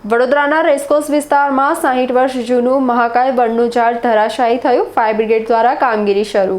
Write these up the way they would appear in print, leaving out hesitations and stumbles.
વડોદરાના રેસકોર્સ વિસ્તારમાં 60 વર્ષ જૂનું મહાકાય વડનું ઝાડ ધરાશાયી થયું। ફાયર બ્રિગેડ દ્વારા કામગીરી શરૂ।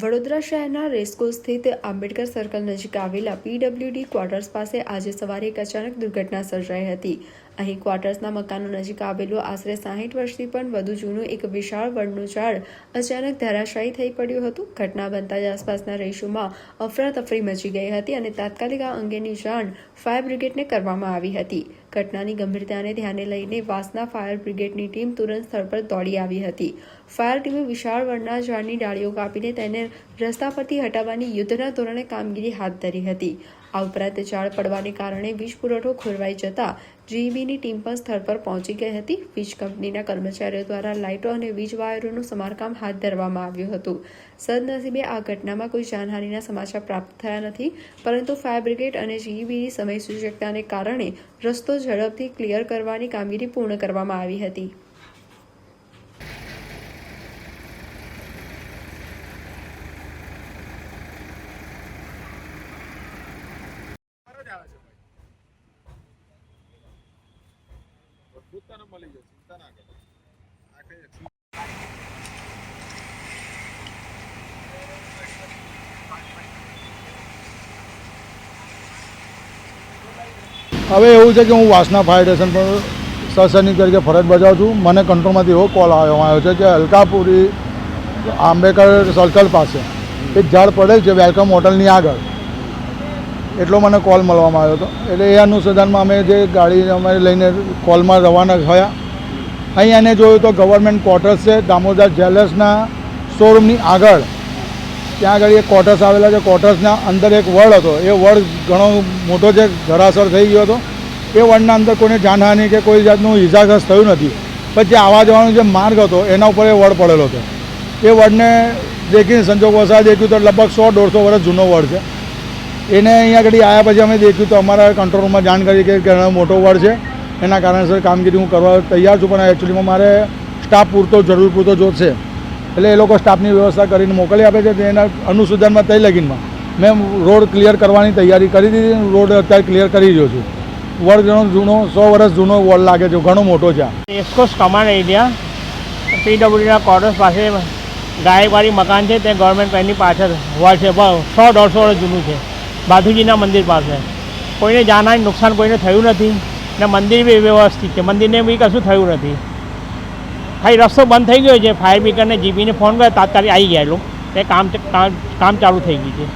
વડોદરા શહેરના રેસકોર્સ સ્થિત આંબેડકર સર્કલ નજીક આવેલા પીડબ્લ્યુડી ક્વાર્ટર્સ પાસે આજે સવારે એક અચાનક દુર્ઘટના સર્જાઈ હતી। અહીં ક્વાર્ટર્સના મકાનો નજીક આવેલું આશરે 60 વર્ષથી પણ વધુ જૂનું એક વિશાળ વડનું ઝાડ અચાનક ધરાશાયી થઈ પડ્યું હતું। ઘટના બનતા જ આસપાસના રહીશોમાં અફરાતફરી મચી ગઈ હતી અને તાત્કાલિક આ અંગેની જાણ ફાયર બ્રિગેડને કરવામાં આવી હતી। ઘટનાની ગંભીરતાને ધ્યાને લઈને વાસના ફાયર બ્રિગેડની ટીમ તુરંત સ્થળ પર દોડી આવી હતી। ફાયર ટીમે વિશાળ વડના ઝાડની ડાળીઓ કાપીને તેને રસ્તા પરથી હટાવવાની યુદ્ધના ધોરણે કામગીરી હાથ ધરી હતી। આ ઉપરાંત ઝાડ પડવાને કારણે વીજ પુરવઠો ખોરવાઈ જતા જીઈબીની ટીમ પણ સ્થળ પર પહોંચી ગઈ હતી। વીજ કંપનીના કર્મચારીઓ દ્વારા લાઇટો અને વીજ વાયરોનું સમારકામ હાથ ધરવામાં આવ્યું હતું। સદનસીબે આ ઘટનામાં કોઈ જાનહાનિના સમાચાર પ્રાપ્ત થયા નથી, પરંતુ ફાયર બ્રિગેડ અને જીઈબીની સમય સૂચકતાને કારણે રસ્તો ઝડપથી ક્લિયર કરવાની કામગીરી પૂર્ણ કરવામાં આવી હતી। હવે એવું છે કે હું વાસના ફાયર સ્ટેશન પર સસૈનિક તરીકે ફરજ બજાવું છું। મને કંટ્રોલમાંથી એવો કોલ આવ્યો છે કે અલકાપુરી આંબેડકર સર્કલ પાસે એક ઝાડ પડેલ છે વેલકમ હોટલની આગળ, એટલો મને કોલ મળવામાં આવ્યો હતો। એટલે એ અનુસંધાનમાં અમે જે ગાડી અમે લઈને કોલમાં રવાના થયા। અહીં એને જોયું તો ગવર્મેન્ટ ક્વાર્ટર્સ છે, દામોદર જ્વેલર્સના શોરૂમની આગળ, ત્યાં આગળ એક ક્વાર્ટર્સ આવેલા છે। ક્વાર્ટર્સના અંદર એક વડ હતો, એ વડ ઘણો મોટો છે, ધરાસર થઈ ગયો હતો। એ વડના અંદર કોઈને જાનહાનિ કે કોઈ જાતનું ઇજાગ્રસ્ત થયું નથી, પણ જે આવવા જવાનો જે માર્ગ હતો એના ઉપર એ વડ પડેલો હતો। એ વડને દેખીને સંજોગવશાત દેખ્યું તો લગભગ 100-150 વર્ષ જૂનો વડ છે। એને અહીંયા આગળ આવ્યા પછી અમે દેખ્યું તો અમારા કંટ્રોલમાં જાણ કરી કે ઘણો મોટો વડ છે, એના કારણસર કામગીરી હું કરવા તૈયાર છું, પણ એકચ્યુઅલીમાં મારે સ્ટાફ જરૂર પૂરતો જોશે, એટલે એ લોકો સ્ટાફની વ્યવસ્થા કરીને મોકલી આપે છે। તેના અનુસંધાનમાં તય લગીનમાં મેં રોડ ક્લિયર કરવાની તૈયારી કરી દીધી। રોડ અત્યારે ક્લિયર કરી રહ્યો છું। વડ ઘણો જૂનો 100 વર્ષ જૂનો વડ લાગે છે, ઘણો મોટો છે। રેસકોર્સ કમાન્ડ એરિયા પીડબ્લ્યુડીના ક્વાર્ટર્સ પાસે ગાયકવાડી મકાન છે, તે ગવર્મેન્ટ બેંકની પાછળ વડ છે, 100-150 વર્ષ જૂનું છે, બાધુજીના મંદિર પાસે। કોઈને જાનહાનિ નુકસાન કોઈને થયું નથી ને મંદિર બી વ્યવસ્થિત છે, મંદિરને બી કશું થયું નથી। ખાલી રસ્તો બંધ થઈ ગયો છે। ફાયર બ્રિગેડને જીબીને ફોન કર્યો, તાત્કાલિક આવી ગયા એ લોકો, તે કામ ચાલુ થઈ ગયું છે।